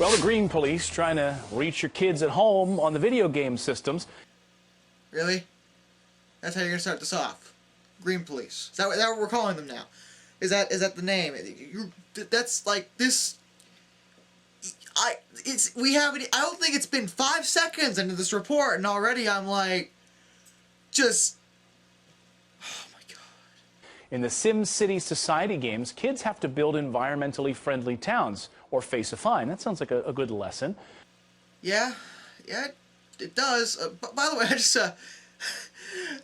Well, the Green Police trying to reach your kids at home on the video game systems. Really? That's how you're gonna start this off? Green Police. Is that what we're calling them now? Is that the name? That's like this. I don't think it's been 5 seconds into this report, and already I'm like, just. Oh my god. In the SimCity Society games, kids have to build environmentally friendly towns or face a fine. That sounds like a good lesson. Yeah, it does. By the way, I just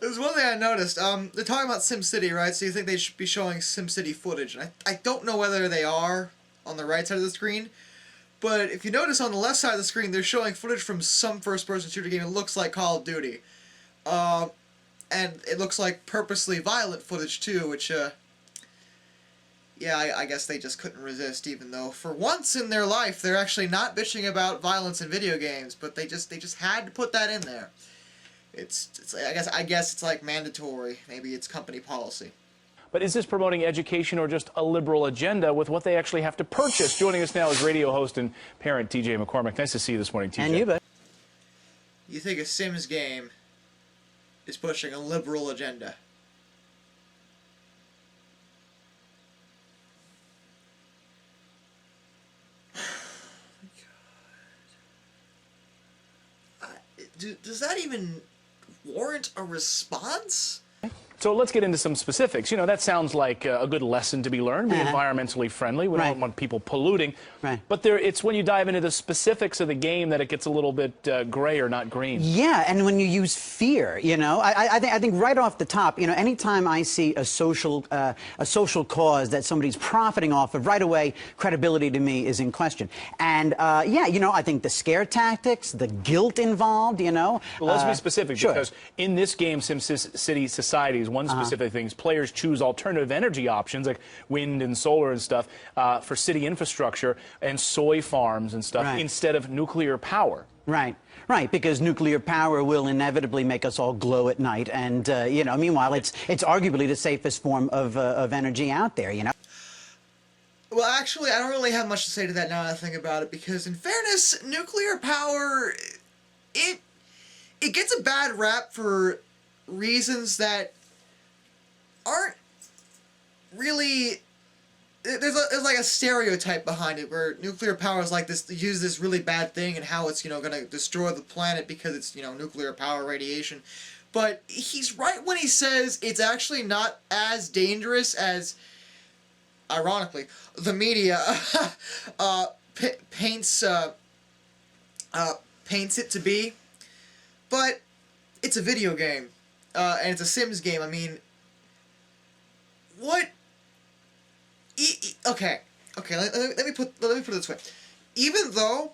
there's one thing I noticed. They're talking about SimCity, right? So you think they should be showing SimCity footage, and I don't know whether they are on the right side of the screen. But if you notice on the left side of the screen, they're showing footage from some first-person shooter game. It looks like Call of Duty. And it looks like purposely violent footage, too, which, yeah, I guess they just couldn't resist, even though for once in their life, they're actually not bitching about violence in video games, but they just had to put that in there. It's I guess it's like mandatory. Maybe it's company policy. But is this promoting education or just a liberal agenda with what they actually have to purchase? Joining us now is radio host and parent TJ McCormick. Nice to see you this morning, TJ. And you, bud. You think a Sims game is pushing a liberal agenda? Does that even warrant a response? So let's get into some specifics. You know, that sounds like a good lesson to be learned. Be environmentally friendly. We don't want people polluting. Right. But it's when you dive into the specifics of the game that it gets a little bit gray or not green. Yeah, and when you use fear, you know, I think right off the top, you know, anytime I see a social cause that somebody's profiting off of, right away, credibility to me is in question. And yeah, you know, I think the scare tactics, the guilt involved, you know. Well, let's be specific, sure. because in this game, SimCity Societies, one specific thing is players choose alternative energy options like wind and solar and stuff for city infrastructure and soy farms and stuff instead of nuclear power. Right, right, because nuclear power will inevitably make us all glow at night, and you know, meanwhile, it's arguably the safest form of energy out there, you know. Well, actually, I don't really have much to say to that now that I think about it, because in fairness, nuclear power, it gets a bad rap for reasons that aren't really. There's like a stereotype behind it where nuclear power is like this, use this really bad thing, and how it's, you know, gonna destroy the planet because it's, you know, nuclear power radiation. But he's right when he says it's actually not as dangerous as, ironically, the media paints it to be. But it's a video game, and it's a Sims game. I mean, what? Okay. Let me put it this way. Even though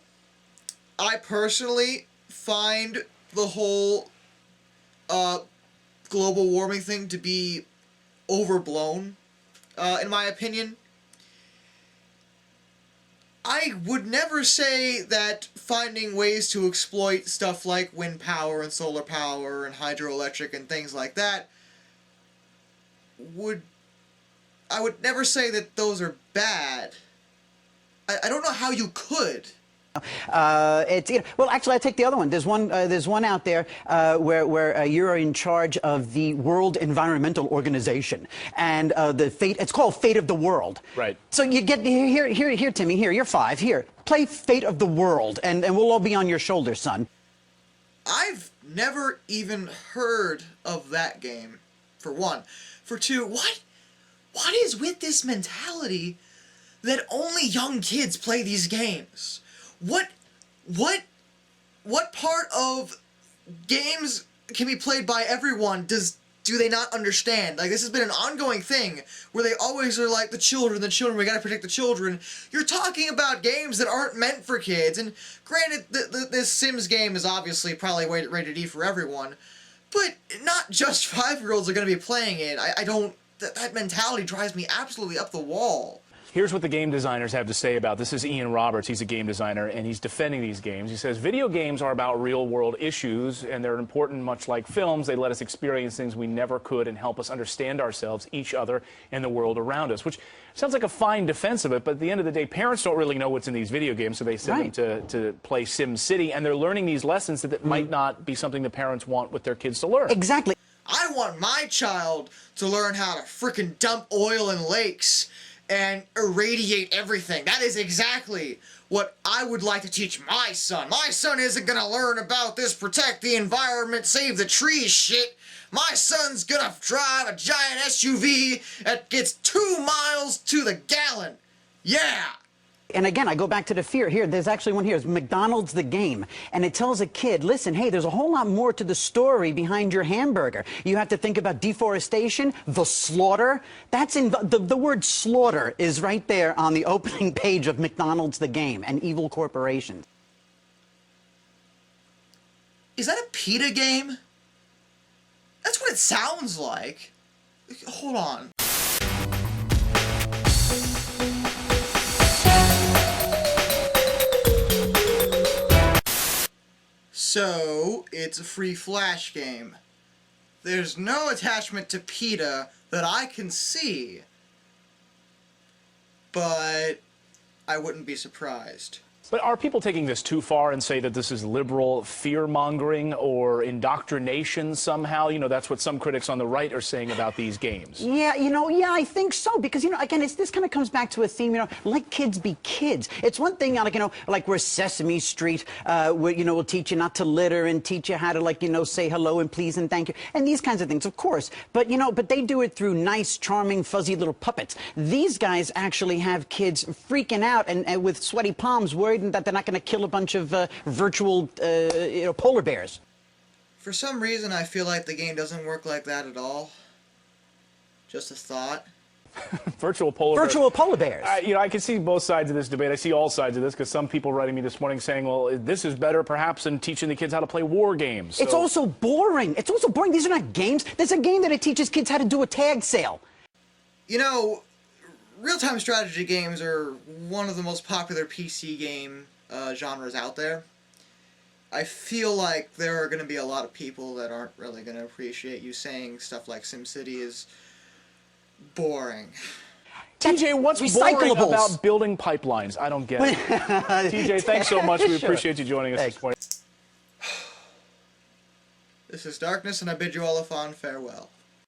I personally find the whole global warming thing to be overblown, in my opinion, I would never say that finding ways to exploit stuff like wind power and solar power and hydroelectric and things like that I would never say that those are bad. I don't know how you could. It's, you know, well, actually, I take the other one. There's one out there where you're in charge of the World Environmental Organization, and it's called Fate of the World. Right. So you get here, Timmy. Here, you're 5. Here, play Fate of the World, and we'll all be on your shoulders, son. I've never even heard of that game. For one, for two, what is with this mentality that only young kids play these games? What part of games can be played by everyone do they not understand? Like, this has been an ongoing thing where they always are like, the children, we gotta protect the children. You're talking about games that aren't meant for kids, and granted, this Sims game is obviously probably rated E for everyone, but not just 5-year-olds are gonna be playing it. That mentality drives me absolutely up the wall. Here's what the game designers have to say about this. Is Ian Roberts. He's a game designer, and he's defending these games. He says, video games are about real-world issues, and they're important much like films. They let us experience things we never could and help us understand ourselves, each other, and the world around us, which sounds like a fine defense of it, but at the end of the day, parents don't really know what's in these video games, so they send them to play Sim City, and they're learning these lessons that might not be something the parents want with their kids to learn. Exactly. I want my child to learn how to frickin' dump oil in lakes and irradiate everything. That is exactly what I would like to teach my son. My son isn't gonna learn about this protect the environment, save the trees shit. My son's gonna drive a giant SUV that gets 2 miles to the gallon. Yeah! And again, I go back to the fear. Here, there's actually one here. It's McDonald's the game. And it tells a kid, listen, hey, there's a whole lot more to the story behind your hamburger. You have to think about deforestation, the slaughter. That's in the word slaughter is right there on the opening page of McDonald's the game, an evil corporation. Is that a PETA game? That's what it sounds like. Hold on. So, it's a free Flash game. There's no attachment to PETA that I can see, but I wouldn't be surprised. But are people taking this too far and say that this is liberal fear-mongering or indoctrination somehow? You know, that's what some critics on the right are saying about these games. Yeah, yeah, I think so. Because, again, this kind of comes back to a theme, let kids be kids. It's one thing, like where Sesame Street, will teach you not to litter and teach you how to, say hello and please and thank you. And these kinds of things, of course. But, but they do it through nice, charming, fuzzy little puppets. These guys actually have kids freaking out and with sweaty palms worried that they're not going to kill a bunch of virtual, polar bears. For some reason, I feel like the game doesn't work like that at all. Just a thought. Virtual polar bears. I can see both sides of this debate. I see all sides of this because some people writing me this morning saying, well, this is better perhaps than teaching the kids how to play war games. It's also boring. It's also boring. These are not games. There's a game that it teaches kids how to do a tag sale. Real-time strategy games are one of the most popular PC game genres out there. I feel like there are going to be a lot of people that aren't really going to appreciate you saying stuff like SimCity is boring. TJ, what's boring about building pipelines? I don't get it. TJ, thanks so much. We appreciate you joining us this morning. This is Darkness, and I bid you all a fond farewell.